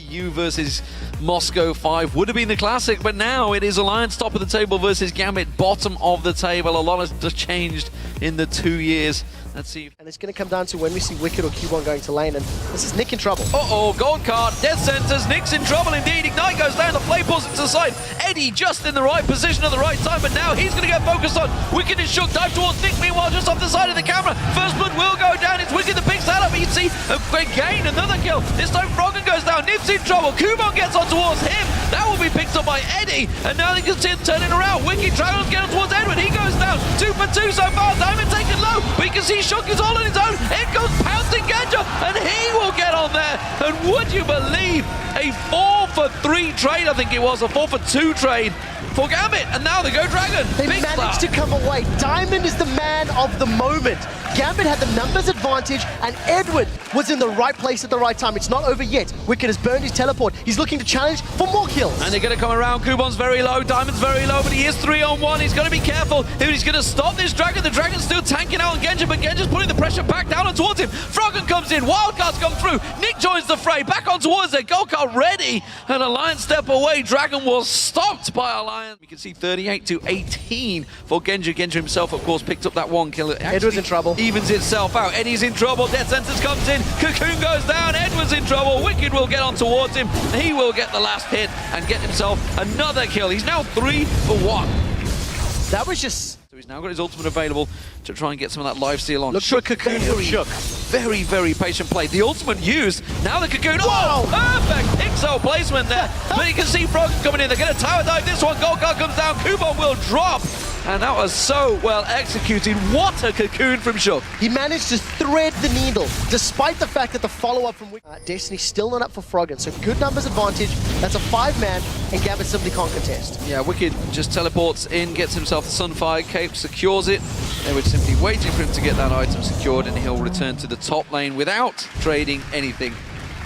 EU versus Moscow 5 would have been the classic, but now it is Alliance top of the table versus Gambit bottom of the table. A lot has just in the 2 years. Let's see. And it's going to come down to when we see Wicked or Cubon going to lane, and this is Nick in trouble. Uh-oh, gold card, death centers, Nick's in trouble indeed. Ignite goes down, the play pulls it to the side. Eddie just in the right position at the right time, but now he's going to get focused on. Wicked is shook, dive towards Nick, meanwhile just off the side of the camera. First blood will go down, it's Wicked that picks that up. You can see again another kill. This time Froggen goes down, Nip's in trouble. Cubon gets on towards him. That will be picked up by Eddie, and now they can see him turning around. Wicked travels, getting towards Edward, he goes down. 2 for 2 so far, Diamond taken low, but you can see Shook is all on his own. In goes pouncing Genja, and he will get on there. And would you believe a 4 for 3 trade, I think it was, a 4 for 2 trade for Gambit, and now they go Dragon. They managed to come away. Diamond is the man of the moment. Gambit had the numbers advantage, and Edward was in the right place at the right time. It's not over yet. Wicked has burned his teleport. He's looking to challenge for more kills. And they're going to come around. Cubon's very low, Diamond's very low, but he is 3-on-1. He's got to be careful if he's going to stop this Dragon. The Dragon's still tanking out on Genja, but Genja's putting the pressure back down and towards him. Froggen comes in, Wildcards come through. Nick joins the fray, back on towards it. Gold card ready, and Alliance step away. Dragon was stopped by Alliance. You can see 38-18 for Genja. Genja himself, of course, picked up that 1 kill. Edward's in trouble. Evens itself out. Eddie's in trouble. Death Sentence comes in. Cocoon goes down. Edward's in trouble. Wicked will get on towards him. He will get the last hit and get himself another kill. He's now 3 for 1. That was just... So he's now got his ultimate available to try and get some of that life steal on. Look for Cocoon from Shook. Very, very patient play. The ultimate used. Now the Cocoon. Oh, perfect pixel placement there. But you can see Froggen coming in. They're going to tower dive this one. Gold card comes down. Cubon will drop. And that was so well executed. What a Cocoon from Shook. He managed to thread the needle, despite the fact that the follow-up from Destiny still not up for Froggen. So good numbers advantage. That's a 5-man, and Gambit simply can't contest. Yeah, Wicked just teleports in, gets himself the Sunfire Cape, secures it. They were simply waiting for him to get that item secured, and he'll return to the top lane without trading anything.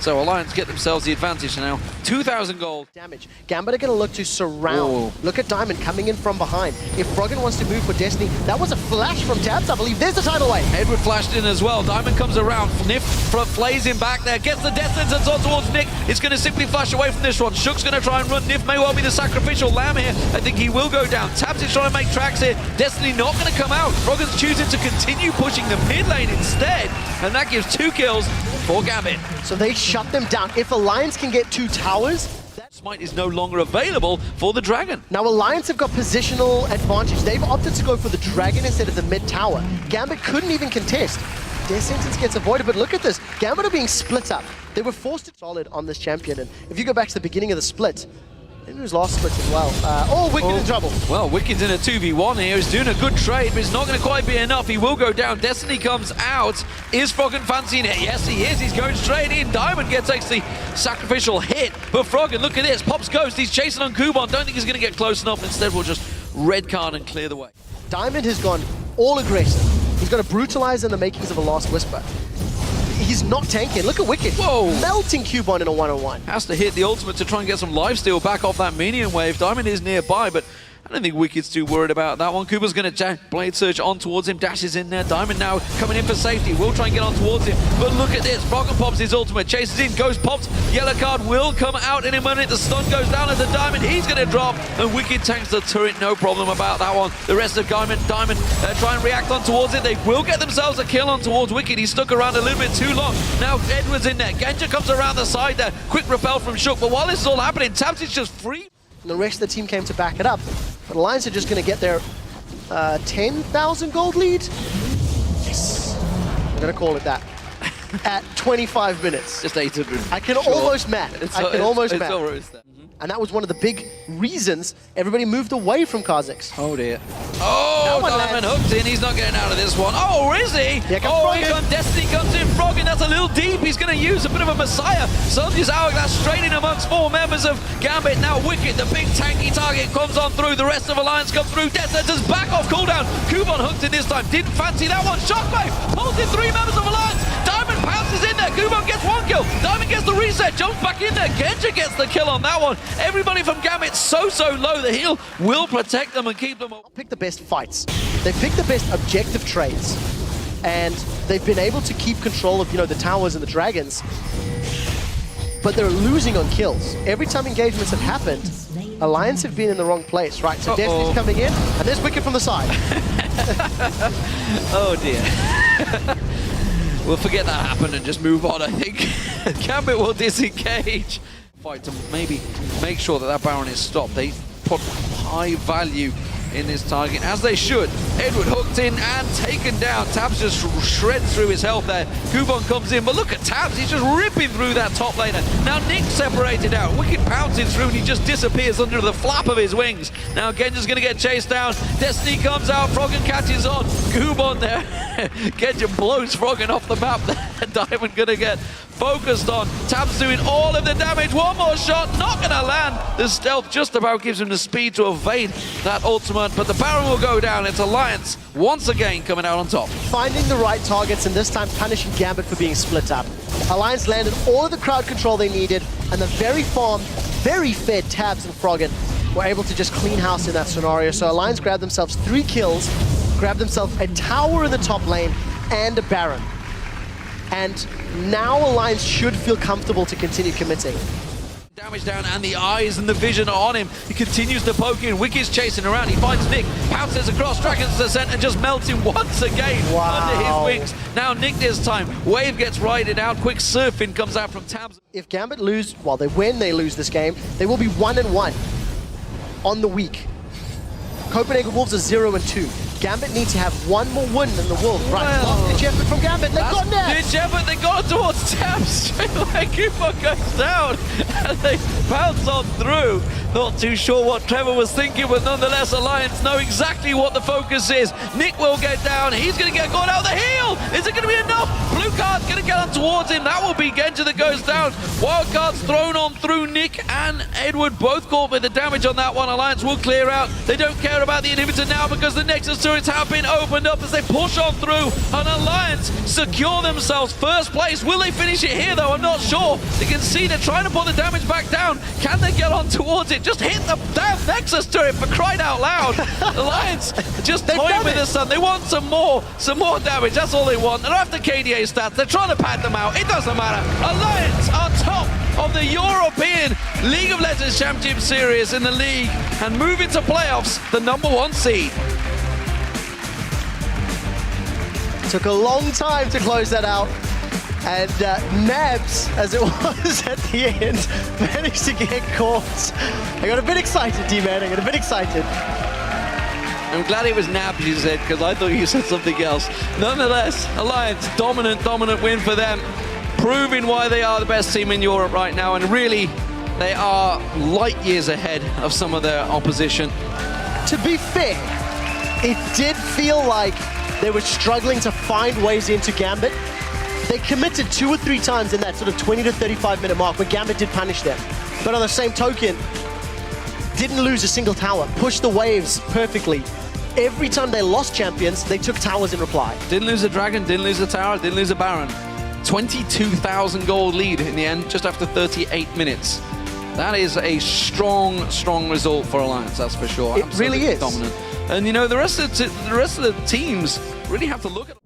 So Alliance get themselves the advantage now. 2,000 gold. Damage. Gambit are going to look to surround. Whoa. Look at Diamond coming in from behind. If Froggen wants to move for Destiny, that was a flash from Tabs, I believe. There's the tidal wave. Edward flashed in as well. Diamond comes around. Nif flays him back there. Gets the death sentence on towards Nick. It's going to simply flash away from this one. Shook's going to try and run. Nif may well be the sacrificial lamb here. I think he will go down. Tabs is trying to make tracks here. Destiny not going to come out. Froggen's choosing to continue pushing the mid lane instead. And that gives 2 kills for Gambit. So they shut them down. If Alliance can get 2 towers, Smite is no longer available for the Dragon. now Alliance have got positional advantage. They've opted to go for the Dragon instead of the mid tower. Gambit couldn't even contest. Death sentence gets avoided, but look at this. Gambit are being split up. They were forced to solid on this champion, and if you go back to the beginning of the split, maybe it was last split as well. Wicked in trouble. Well, Wicked's in a 2v1 here. He's doing a good trade, but it's not going to quite be enough. He will go down. Destiny comes out. Is Froggen fancying it? Yes, he is. He's going straight in. Diamond gets the sacrificial hit. But Froggen, look at this. Pops Ghost. He's chasing on Cubon. Don't think he's going to get close enough. Instead, we'll just red card and clear the way. Diamond has gone all aggressive. He's got to brutalize in the makings of a Last Whisper. He's not tanking. Look at Wicked. Whoa. Melting Cubon in a 1-on-1. Has to hit the ultimate to try and get some lifesteal back off that minion wave. Diamond is nearby, but I don't think Wicked's too worried about that one. Cooper's going to blade surge on towards him, dashes in there. Diamond now coming in for safety. Will try and get on towards him, but look at this. Froggen pops his ultimate, chases in, Ghost pops. Yellow card will come out in a minute. The stun goes down as a Diamond. He's going to drop, and Wicked tanks the turret. No problem about that one. The rest of Diamond try and react on towards it. They will get themselves a kill on towards Wicked. He stuck around a little bit too long. Now Edward's in there. Genja comes around the side there. Quick repel from Shook, but while this is all happening, Tabs is just free. And the rest of the team came to back it up. But Alliance are just going to get their 10,000 gold lead. Yes. I'm going to call it that. At 25 minutes. Just 800. I can almost math. I can almost math. That. And that was one of the big reasons everybody moved away from Kha'Zix. Oh dear. Oh, Diamond hooked in. He's not getting out of this one. Oh, is he? Here comes Destiny comes in. Froggen, that's a little deep. He's going to use a bit of a Messiah. Soldier's Hourglass straight in amongst 4 members of Gambit. Now Wicked, the big tanky target, comes on through. The rest of Alliance come through. Death Sentence back off cooldown. Cubon hooked in this time. Didn't fancy that one. Shockwave pulls in 3 members of Alliance. Diamond pounces in there. Cubon gets 1 kill. Diamond gets the reset. Jumps back in there. Genja gets the kill on that one. Everybody from Gambit so low. The heal will protect them and keep them. Pick the best fights. They've picked the best objective trades. And they've been able to keep control of, the towers and the dragons. but they're losing on kills. Every time engagements have happened, Alliance have been in the wrong place. Right, so Destiny's coming in, and there's Wicked from the side. Oh dear. We'll forget that happened and just move on, I think. Gambit will disengage. Fight to maybe make sure that Baron is stopped. They put high value in this target, as they should. Edward hooked in and taken down. Tabs just shreds through his health there. Kubon comes in, but look at Tabs, he's just ripping through that top laner. Now Nick separated out. Wicked pounces through and he just disappears under the flap of his wings. Now Genja's gonna get chased down. Destiny comes out, Froggen catches on. Kubon there. Genja blows Froggen off the map. Diamond gonna get focused on. Tabs doing all of the damage. One more shot, not gonna land. The stealth just about gives him the speed to evade that ultimate, but the Baron will go down. It's Alliance once again coming out on top. Finding the right targets and this time punishing Gambit for being split up. Alliance landed all of the crowd control they needed, and the very farmed, very fed Tabs and Froggen were able to just clean house in that scenario. So Alliance grabbed themselves 3 kills, grabbed themselves a tower in the top lane, and a Baron. And now Alliance should feel comfortable to continue committing. Damage down and the eyes and the vision are on him. He continues to poke in. Wicked's chasing around. He finds Nick, pounces across, Dragon's Descent, and just melts him once again under his wings. Now Nick this time. Wave gets rided out. Quick surfing comes out from Tabs. If Gambit lose, well, they lose this game, they will be 1-1 on the week. Copenhagen Wolves are 0-2. Gambit need to have one more win than the Wolves. Right, last-ditch effort from Gambit. They've got net. Ditch effort. They got towards Tabs. Straight away, Cooper goes down, and they bounce on through. Not too sure what Trevor was thinking, but nonetheless, Alliance know exactly what the focus is. Nick will get down. He's going to get caught out the heel. Is it going to be enough? Blue card's going to get on towards him. That will be Genja that goes down. Wild card's thrown on through Nick and Edward, both caught with the damage on that one. Alliance will clear out. They don't care about the inhibitor now because the Nexus turrets have been opened up as they push on through. And Alliance secure themselves first place. Will they finish it here though? I'm not sure. You can see they're trying to put the damage back down. Can they get on towards it? Just hit the damn Nexus turret for crying out loud. Alliance just toying with the sun. They want some more damage. That's all they want. They're after KDA stats. They're trying to pad them out. It doesn't matter. Alliance are top of the European League of Legends Championship Series in the league and move into playoffs, the #1 seed. Took a long time to close that out. And Nabs, as it was at the end, managed to get caught. I got a bit excited, D-Man. I got a bit excited. I'm glad it was Nabs you said, because I thought you said something else. Nonetheless, Alliance, dominant win for them, proving why they are the best team in Europe right now, and really, they are light years ahead of some of their opposition. To be fair, it did feel like they were struggling to find ways into Gambit. They committed 2 or 3 times in that sort of 20 to 35 minute mark where Gambit did punish them. But on the same token, didn't lose a single tower, pushed the waves perfectly. Every time they lost champions, they took towers in reply. Didn't lose a dragon, didn't lose a tower, didn't lose a Baron. 22,000 gold lead in the end, just after 38 minutes. That is a strong result for Alliance, that's for sure. It really is. Dominant. And you know, the rest of the teams really have to look at